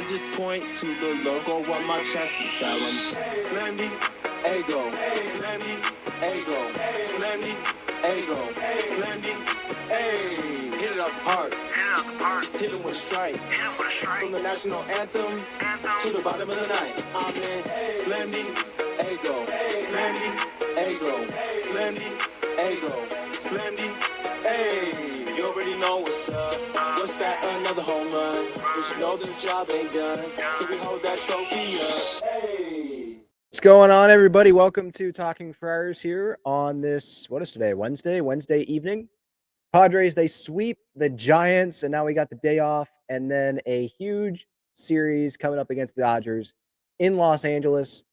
just point to the logo on my chest and tell them, Slam the ego, slam the ego, slam the ego, slam the ay. Hit it up hard, hit it with a strike. From the national anthem to the bottom of the night. I'm in slam the ego, slam the ego, slam the ego, slam the ay. You already know what's up. What's that? Another home run. You should know the job ain't done till we hold that trophy up. Hey. What's going on, everybody? Welcome to Talking Friars here on this, what is today? Wednesday evening. Padres, they sweep the Giants, and now we got the day off, and then a huge series coming up against the Dodgers in Los Angeles.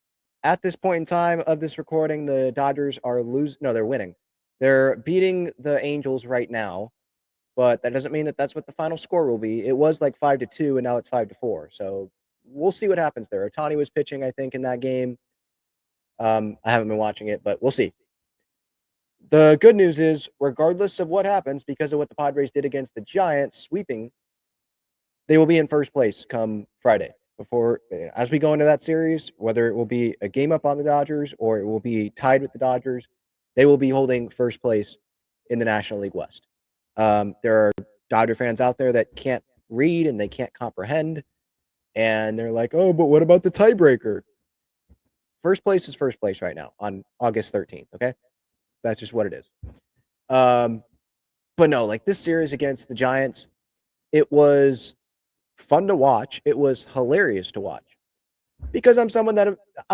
At this point in time of this recording, the Dodgers are losing. No, they're winning. They're beating the Angels right now, but that doesn't mean that that's what the final score will be. It was like 5-2, and now it's 5-4. So we'll see what happens there. Ohtani was pitching, I think, in that game. I haven't been watching it, but we'll see. The good news is, regardless of what happens, because of what the Padres did against the Giants, sweeping, they will be in first place come Friday. As we go into that series, whether it will be a game up on the Dodgers or it will be tied with the Dodgers, they will be holding first place in the National League West. There are Dodger fans out there that can't read and they can't comprehend, and they're like, "Oh, but what about the tiebreaker?" First place is first place right now on August 13th. Okay, that's just what it is. But no, like this series against the Giants, it was fun to watch. It was hilarious to watch because I'm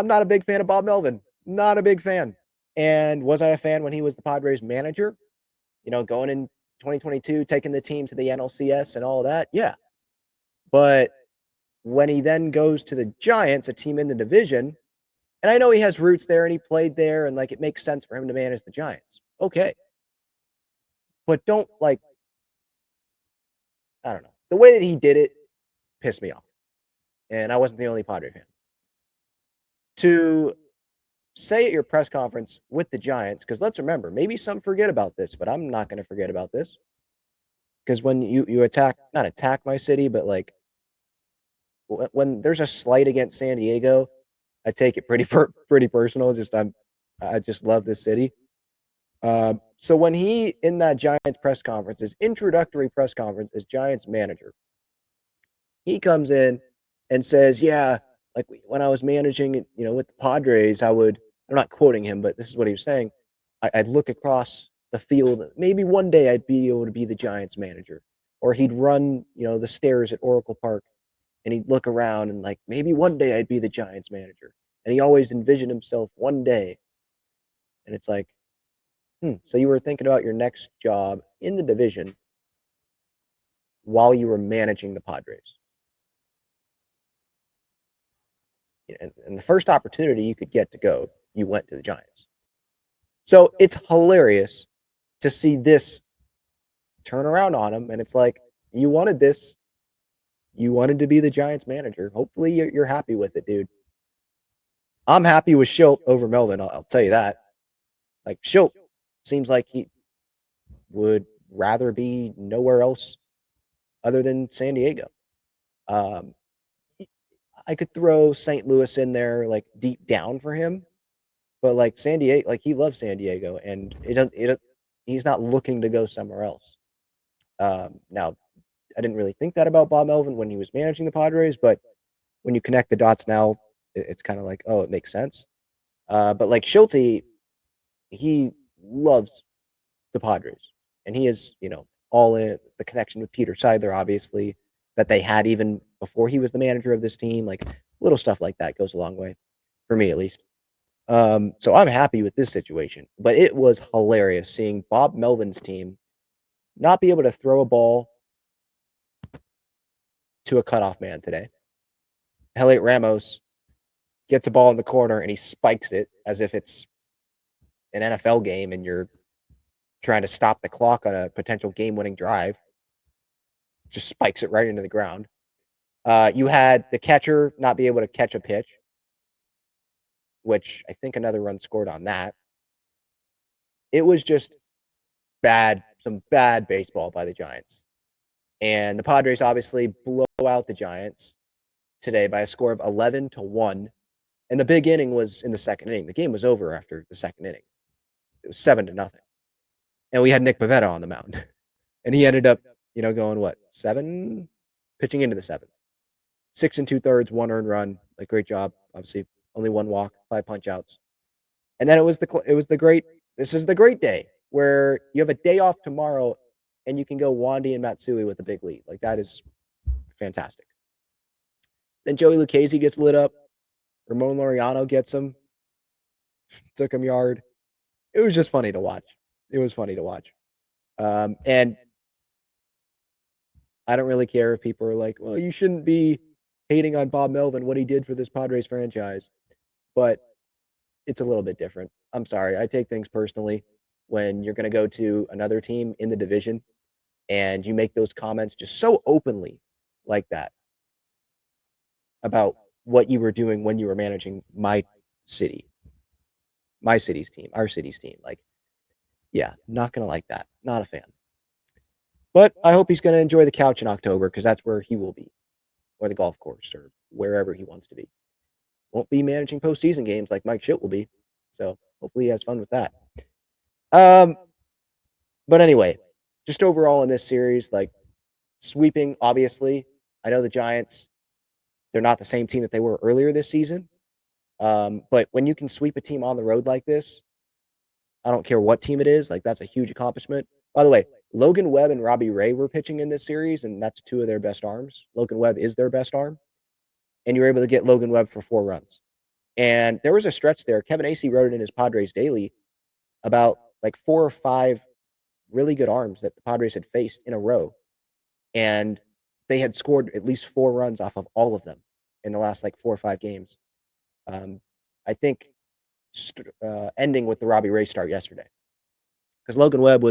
not a big fan of Bob Melvin. Not a big fan. And was I a fan when he was the Padres manager? You know, going in 2022, taking the team to the NLCS and all that. Yeah. But when he then goes to the Giants, a team in the division, and I know he has roots there and he played there and like it makes sense for him to manage the Giants. Okay. But don't I don't know. The way that he did it pissed me off. And I wasn't the only Padre fan. To say at your press conference with the Giants, because let's remember, maybe some forget about this, but I'm not going to forget about this. Because when you not attack my city, but like when there's a slight against San Diego, I take it pretty personal. I just love this city. So when he in that Giants press conference, his introductory press conference as Giants manager, he comes in and says, "Yeah, like when I was managing, with the Padres, I'm not quoting him, but this is what he was saying. I'd look across the field. Maybe one day I'd be able to be the Giants manager." Or he'd run, the stairs at Oracle Park and he'd look around and like, maybe one day I'd be the Giants manager. And he always envisioned himself one day. And it's like, so you were thinking about your next job in the division while you were managing the Padres. And the first opportunity you could get to go, you went to the Giants. So it's hilarious to see this turn around on him. And it's like, you wanted this. You wanted to be the Giants manager. Hopefully you're happy with it, dude. I'm happy with Schilt over Melvin. I'll tell you that. Like Schilt seems like he would rather be nowhere else other than San Diego. I could throw St. Louis in there like deep down for him, but like San Diego, like he loves San Diego, and he's not looking to go somewhere else. Now, I didn't really think that about Bob Melvin when he was managing the Padres, but when you connect the dots now, it's kind of like, oh, it makes sense. But like Schulte, he loves the Padres, and he is, all in the connection with Peter Seidler, obviously, that they had even before he was the manager of this team. Like little stuff like that goes a long way, for me at least. So I'm happy with this situation, but it was hilarious seeing Bob Melvin's team not be able to throw a ball to a cutoff man today. Heliot Ramos gets a ball in the corner and he spikes it as if it's an NFL game and you're trying to stop the clock on a potential game-winning drive. Just spikes it right into the ground. You had the catcher not be able to catch a pitch, which I think another run scored on that. It was just some bad baseball by the Giants. And the Padres obviously blow out the Giants. today by a score of 11-1. And the big inning was in the second inning. The game was over after the second inning. It was 7-0. And we had Nick Pivetta on the mound. And he ended up, going what, 7? Pitching into the 7th. 6 2/3, 1 earned run. Like, great job. Obviously, only 1 walk, 5 punch outs. And then it was the great. This is the great day where you have a day off tomorrow, and you can go Wandy and Matsui with a big lead. Like, that is fantastic. Then Joey Lucchesi gets lit up. Ramon Laureano gets him. Took him yard. It was just funny to watch. It was funny to watch. And I don't really care if people are like, well, you shouldn't be hating on Bob Melvin, what he did for this Padres franchise. But it's a little bit different. I'm sorry. I take things personally when you're going to go to another team in the division and you make those comments just so openly like that about what you were doing when you were managing my city's team, our city's team. Like, yeah, not going to like that. Not a fan. But I hope he's going to enjoy the couch in October because that's where he will be, or the golf course, or wherever he wants to be. Won't be managing postseason games like Mike Schitt will be. So hopefully he has fun with that. But anyway, just overall in this series, like, sweeping, obviously. I know the Giants, they're not the same team that they were earlier this season. But when you can sweep a team on the road like this, I don't care what team it is, like, that's a huge accomplishment. By the way, Logan Webb and Robbie Ray were pitching in this series, and that's 2 of their best arms. Logan Webb is their best arm. And you were able to get Logan Webb for 4 runs. And there was a stretch there. Kevin Acee wrote it in his Padres Daily about like 4 or 5 really good arms that the Padres had faced in a row. And they had scored at least 4 runs off of all of them in the last like 4 or 5 games. I think ending with the Robbie Ray start yesterday. Because Logan Webb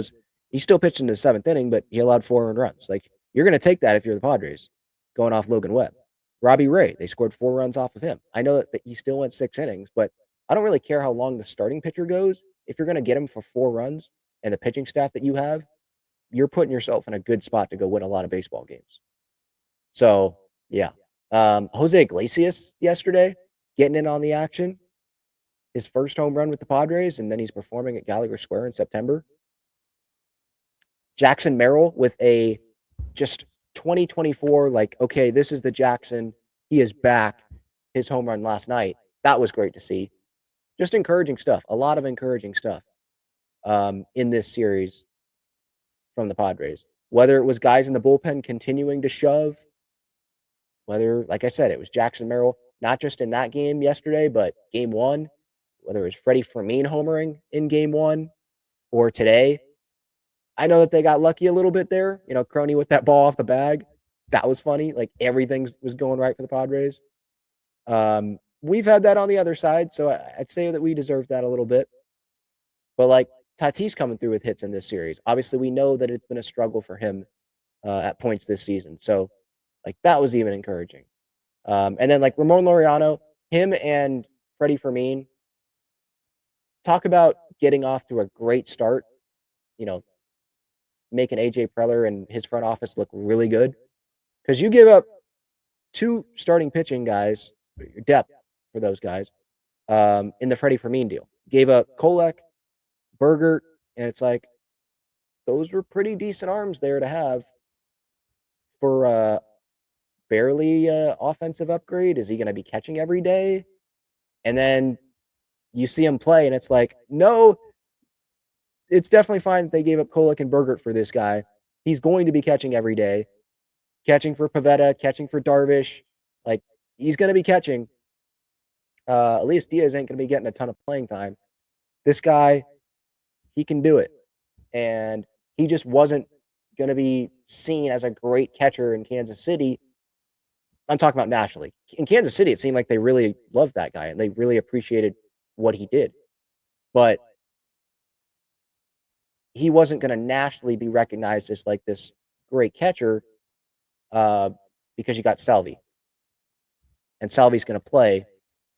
he still pitched in the 7th inning, but he allowed 4 earned runs. Like, you're going to take that if you're the Padres going off Logan Webb. Robbie Ray, they scored 4 runs off of him. I know that he still went 6 innings, but I don't really care how long the starting pitcher goes. If you're going to get him for 4 runs and the pitching staff that you have, you're putting yourself in a good spot to go win a lot of baseball games. So, yeah. Jose Iglesias yesterday getting in on the action. His first home run with the Padres, and then he's performing at Gallagher Square in September. Jackson Merrill with a just 2024, like, okay, this is the Jackson. He is back. His home run last night. That was great to see. Just encouraging stuff. A lot of encouraging stuff in this series from the Padres. Whether it was guys in the bullpen continuing to shove, whether, like I said, it was Jackson Merrill, not just in that game yesterday, but game 1, whether it was Freddie Fermin homering in game 1 or today. I know that they got lucky a little bit there. Crony with that ball off the bag. That was funny. Like, everything was going right for the Padres. We've had that on the other side, so I'd say that we deserve that a little bit. But, like, Tatis coming through with hits in this series. Obviously, we know that it's been a struggle for him at points this season. So, like, that was even encouraging. And then, like, Ramon Laureano, him and Freddie Fermin, talk about getting off to a great start, making AJ Preller and his front office look really good. Because you give up 2 starting pitching guys, your depth for those guys, in the Freddie Fermin deal. Gave up Kolek, Bergert, and it's like, those were pretty decent arms there to have for barely offensive upgrade. Is he going to be catching every day? And then you see him play, and it's like, no, it's definitely fine that they gave up Kolek and Bergert for this guy. He's going to be catching every day. Catching for Pivetta, catching for Darvish. Like, he's going to be catching. Elias Diaz ain't going to be getting a ton of playing time. This guy, he can do it. And he just wasn't going to be seen as a great catcher in Kansas City. I'm talking about nationally. In Kansas City, it seemed like they really loved that guy and they really appreciated what he did. But he wasn't going to nationally be recognized as like this great catcher because you got Salvi. And Salvi's going to play,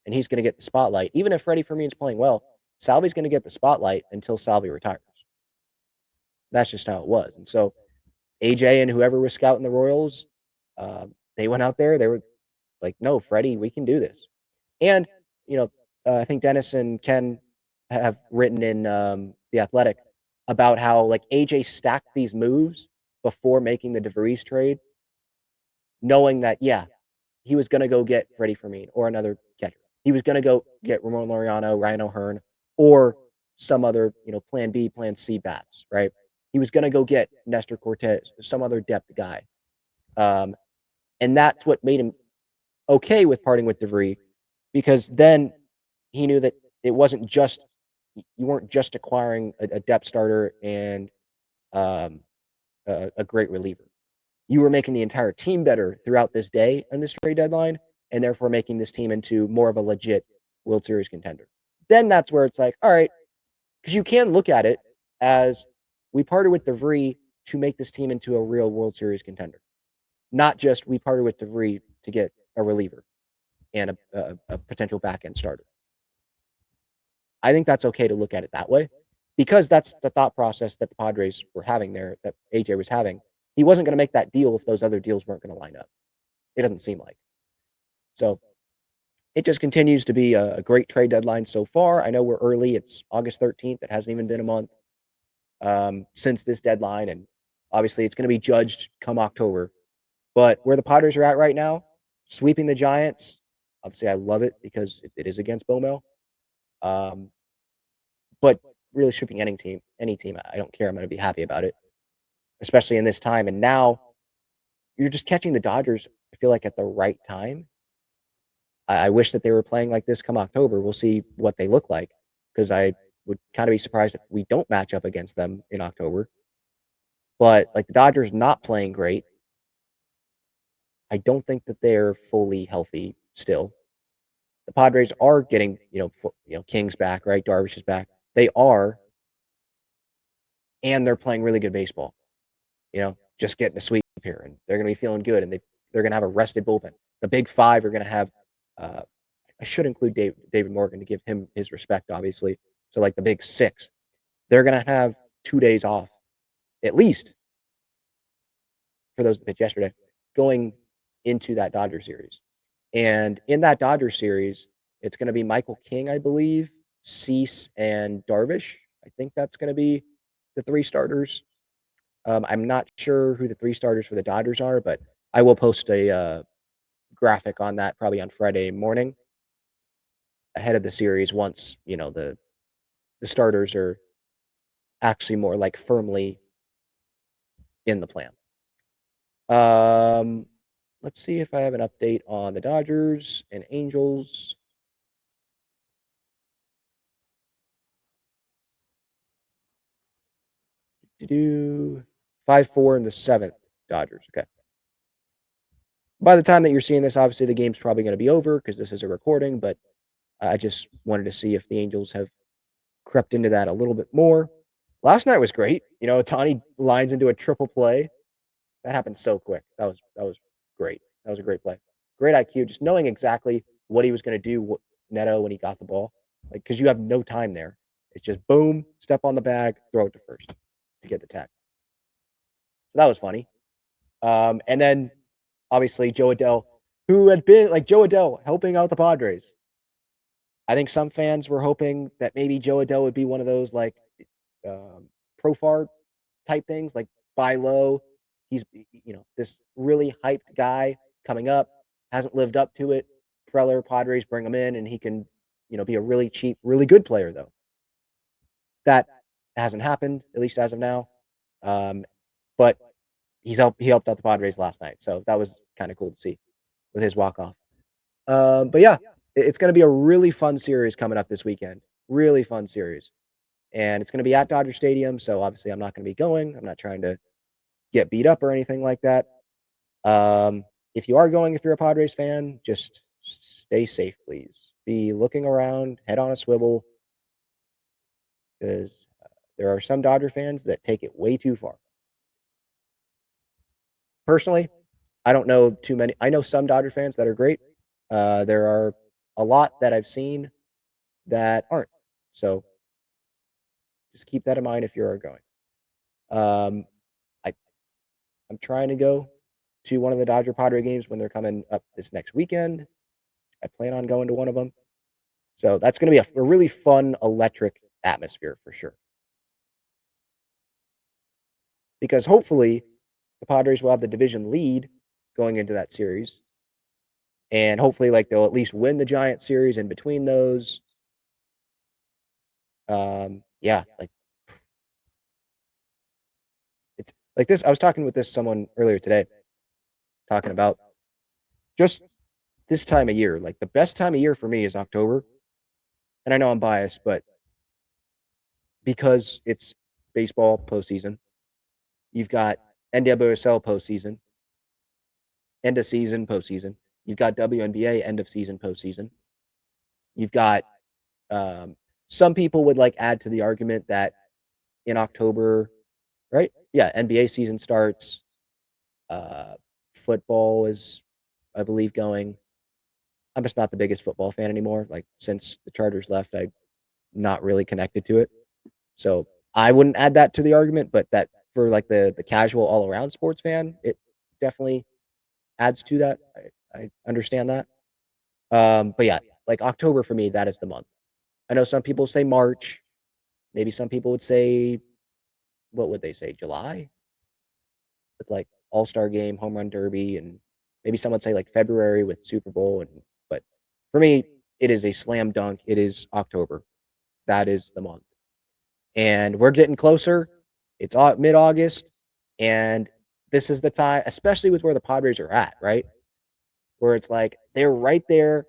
and he's going to get the spotlight. Even if Freddie Fermin's playing well, Salvi's going to get the spotlight until Salvi retires. That's just how it was. And so AJ and whoever was scouting the Royals, they went out there. like, no, Freddie, we can do this. And, you know, I think Dennis and Ken have written in The Athletic about how, like, AJ stacked these moves before making the DeVries trade, knowing that, yeah, he was going to go get Freddie Fermin or another catcher. He was going to go get Ramon Laureano, Ryan O'Hearn, or some other, plan B, plan C bats, right? He was going to go get Nestor Cortez, some other depth guy. And that's what made him okay with parting with DeVries, because then he knew that it wasn't just, you weren't just acquiring a depth starter and um, a great reliever. You were making the entire team better throughout this day and this trade deadline, and therefore making this team into more of a legit World Series contender. Then that's where it's like, all right, because you can look at it as we parted with DeVries to make this team into a real World Series contender, not just we parted with DeVries to get a reliever and a potential back end starter. I think that's okay to look at it that way, because that's the thought process that the Padres were having there, that AJ was having. He wasn't going to make that deal if those other deals weren't going to line up. It doesn't seem like. So it just continues to be a great trade deadline so far. I know we're early. It's August 13th. It hasn't even been a month since this deadline. And obviously it's going to be judged come October. But where the Padres are at right now, sweeping the Giants, obviously I love it because it is against Bomel. But really sweeping any team, I don't care. I'm going to be happy about it, especially in this time. And now you're just catching the Dodgers, I feel like, at the right time. I wish that they were playing like this come October. We'll see what they look like, because I would kind of be surprised if we don't match up against them in October. But like, the Dodgers not playing great. I don't think that they're fully healthy still. The Padres are getting, King's back, right? Darvish is back. They are, and they're playing really good baseball. Just getting a sweep here, and they're going to be feeling good, and they're going to have a rested bullpen. The big five are going to have. I should include David Morgan to give him his respect, obviously. So, like, the big six, they're going to have 2 days off, at least, for those that pitched yesterday, going into that Dodger series. And in that Dodger series, it's going to be Michael King, I believe, Cease, and Darvish. I think that's going to be the three starters. I'm not sure who the three starters for the Dodgers are, but I will post a graphic on that probably on Friday morning ahead of the series, once the starters are actually more like firmly in the plan. Let's see if I have an update on the Dodgers and Angels. Do 5-4 in the seventh, Dodgers. Okay. By the time that you're seeing this, obviously the game's probably going to be over because this is a recording, but I just wanted to see if the Angels have crept into that a little bit more. Last night was great. Tani lines into a triple play. That happened so quick. That was great. That was a great play. Great IQ, just knowing exactly what he was going to do, Neto, when he got the ball. Like, because you have no time there. It's just boom, step on the bag, throw it to first to get the tag. So that was funny. And then obviously Joe Adell, who had been like Joe Adell helping out the Padres. I think some fans were hoping that maybe Joe Adell would be one of those like Profar type things, like buy low. He's this really hyped guy coming up, hasn't lived up to it. Preller, Padres bring him in, and he can be a really cheap, really good player though. That hasn't happened, at least as of now. But he helped out the Padres last night, so that was kind of cool to see with his walk off. But yeah, it's going to be a really fun series coming up this weekend. Really fun series. And it's going to be at Dodger Stadium, so obviously I'm not going to be going. I'm not trying to get beat up or anything like that. If you are going, if you're a Padres fan, just stay safe, please. Be looking around, head on a swivel, because there are some Dodger fans that take it way too far. Personally, I don't know too many. I know some Dodger fans that are great. There are a lot that I've seen that aren't. So just keep that in mind if you're going. I I'm trying to go to one of the Dodger Padre games when they're coming up this next weekend. I plan on going to one of them. So that's going to be a really fun, electric atmosphere for sure. Because hopefully the Padres will have the division lead going into that series. And hopefully, like, they'll at least win the Giant series in between those. Yeah, like, it's like this. I was talking with someone earlier today, talking about just this time of year. Like, the best time of year for me is October. And I know I'm biased, but because it's baseball postseason, you've got NWSL postseason, end of season postseason. You've got WNBA end of season postseason. You've got some people would like add to the argument that in October, right? Yeah, NBA season starts. Football is, I believe, going. I'm just not the biggest football fan anymore. Like, since the Chargers left, I'm not really connected to it. So I wouldn't add that to the argument, but that for like the casual all around sports fan, it definitely adds to that. I understand that. But yeah, like October for me, that is the month. I know some people say March. Maybe some people would say, what would they say, July? With like All-Star game, home run derby, and maybe some would say like February with Super Bowl. But for me, it is a slam dunk. It is October. That is the month. And we're getting closer. It's mid-August, and this is the time, especially with where the Padres are at, right? Where it's like they're right there,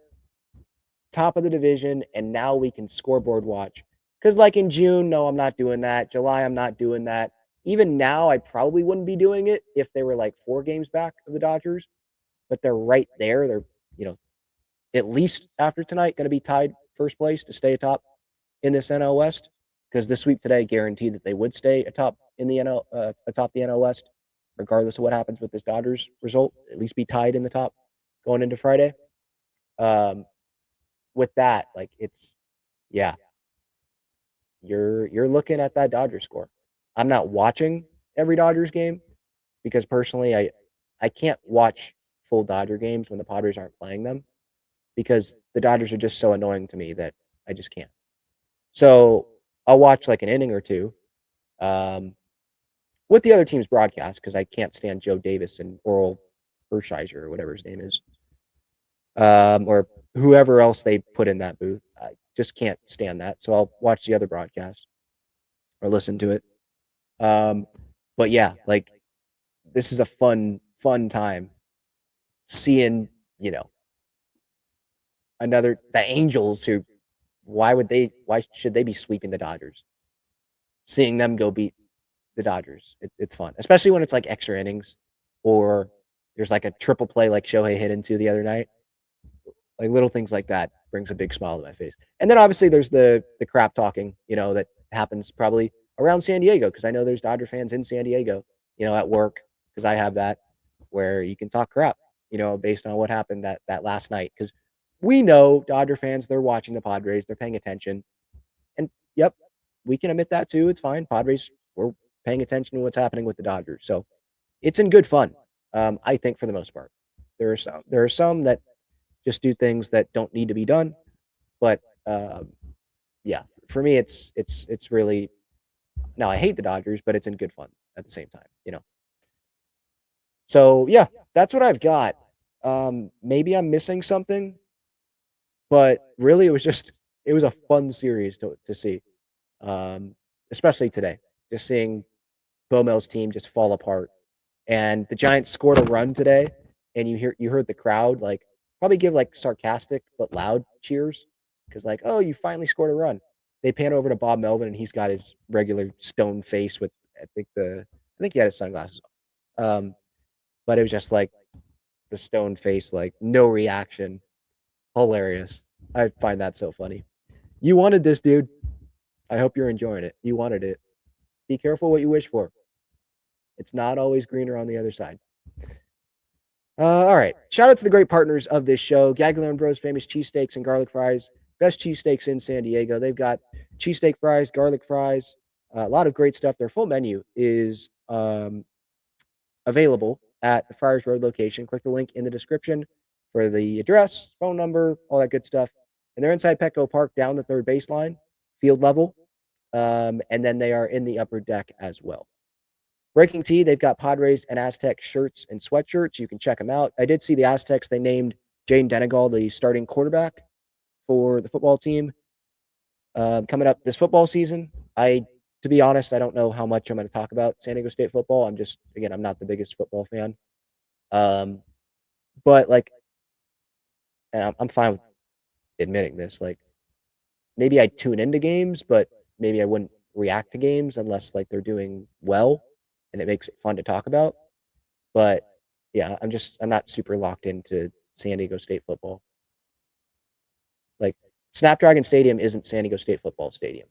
top of the division, and now we can scoreboard watch. Because like in June, no, I'm not doing that. July, I'm not doing that. Even now, I probably wouldn't be doing it if they were like 4 games back of the Dodgers, but they're right there. They're, you know, at least after tonight, going to be tied first place to stay atop in this NL West, because the sweep today guaranteed that they would stay atop in the atop the NL West, regardless of what happens with this Dodgers result. At least be tied in the top going into Friday. Um, with that, like, it's, yeah, you're looking at that Dodgers score. I'm not watching every Dodgers game because personally, I can't watch full Dodger games when the Padres aren't playing them, because the Dodgers are just so annoying to me that I just can't. So I'll watch like an inning or two, um, with the other team's broadcast, because I can't stand Joe Davis and Oral Hershiser or whatever his name is, or whoever else they put in that booth. I just can't stand that. So I'll watch the other broadcast or listen to it. Um, but yeah, like, this is a fun time seeing, you know, the Angels, who, why should they be sweeping the Dodgers? Seeing them go beat the Dodgers, it's fun, especially when it's like extra innings, or there's like a triple play like Shohei hit into the other night. Like, little things like that brings a big smile to my face. And then obviously there's the crap talking, that happens probably around San Diego, because I know there's Dodger fans in San Diego, at work, because I have that, where you can talk crap, based on what happened that last night. Because we know Dodger fans, they're watching the Padres, they're paying attention, and yep, we can admit that too. It's fine. Padres, we're paying attention to what's happening with the Dodgers, so it's in good fun. I think for the most part, there are some that just do things that don't need to be done, but yeah, for me, it's really, now I hate the Dodgers, but it's in good fun at the same time. So yeah, that's what I've got. Maybe I'm missing something, but really, it was a fun series to see, um, especially today. Just seeing Bomel's team just fall apart, and the Giants scored a run today, and you heard the crowd like probably give like sarcastic but loud cheers, because like, oh, you finally scored a run. They pan over to Bob Melvin, and he's got his regular stone face with, I think he had his sunglasses on. But it was just like the stone face, like no reaction. Hilarious. I find that so funny. You wanted this, dude. I hope you're enjoying it. You wanted it. Be careful what you wish for. It's not always greener on the other side. All right. Shout out to the great partners of this show, Gagler and Bros Famous Cheesesteaks and Garlic Fries. Best cheesesteaks in San Diego. They've got cheesesteak fries, garlic fries, a lot of great stuff. Their full menu is available at the Friars Road location. Click the link in the description for the address, phone number, all that good stuff. And they're inside Petco Park down the third baseline, field level. And then they are in the upper deck as well. Breaking Tea, they've got Padres and Aztecs shirts and sweatshirts. You can check them out. I did see the Aztecs. They named Jane Denegal the starting quarterback for the football team coming up this football season. To be honest, I don't know how much I'm going to talk about San Diego State football. I'm not the biggest football fan. But like, and I'm fine with admitting this. Like, maybe I'd tune into games, but maybe I wouldn't react to games unless like they're doing well and it makes it fun to talk about. But yeah, I'm not super locked into San Diego State football. Like, Snapdragon Stadium isn't San Diego State football stadium.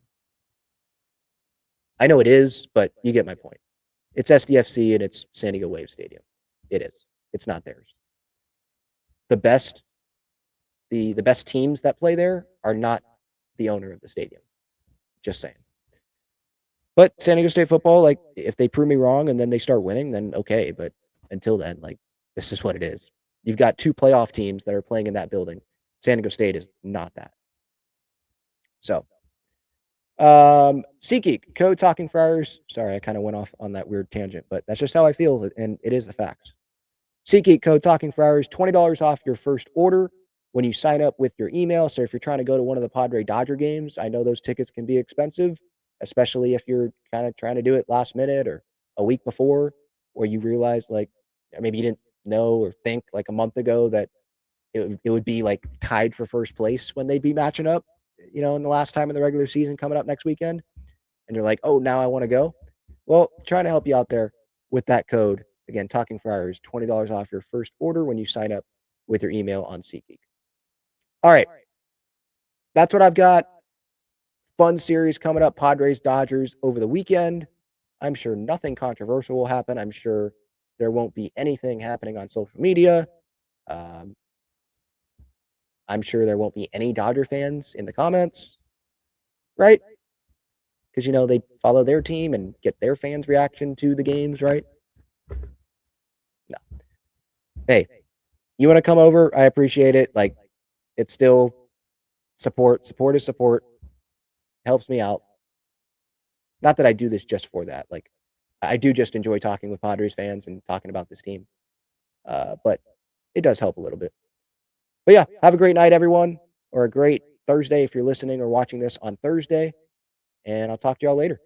I know it is, but you get my point. It's SDFC and it's San Diego Wave Stadium. It is. It's not theirs. The best teams that play there are not the owner of the stadium. Just saying. But San Diego State football, like, if they prove me wrong and then they start winning, then okay. But until then, like, this is what it is. You've got 2 playoff teams that are playing in that building. San Diego State is not that. So, SeatGeek, code Talking Friars. Sorry, I kind of went off on that weird tangent, but that's just how I feel, and it is the facts. SeatGeek, code Talking Friars, $20 off your first order when you sign up with your email. So if you're trying to go to one of the Padre Dodger games, I know those tickets can be expensive, especially if you're kind of trying to do it last minute or a week before, or you realize like maybe you didn't know or think like a month ago that it would be like tied for first place when they'd be matching up, in the last time in the regular season coming up next weekend. And you're like, oh, now I want to go. Well, trying to help you out there with that code. Again, Talking Friars, $20 off your first order when you sign up with your email on SeatGeek. All right. That's what I've got. Fun series coming up, Padres, Dodgers over the weekend. I'm sure nothing controversial will happen. I'm sure there won't be anything happening on social media. I'm sure there won't be any Dodger fans in the comments, right? Because, they follow their team and get their fans' reaction to the games, right? No. Hey, you want to come over? I appreciate it. Like, it's still support. Support is support. Helps me out. Not that I do this just for that. Like, I do just enjoy talking with Padres fans and talking about this team. But it does help a little bit. But yeah, have a great night, everyone, or a great Thursday if you're listening or watching this on Thursday. And I'll talk to y'all later.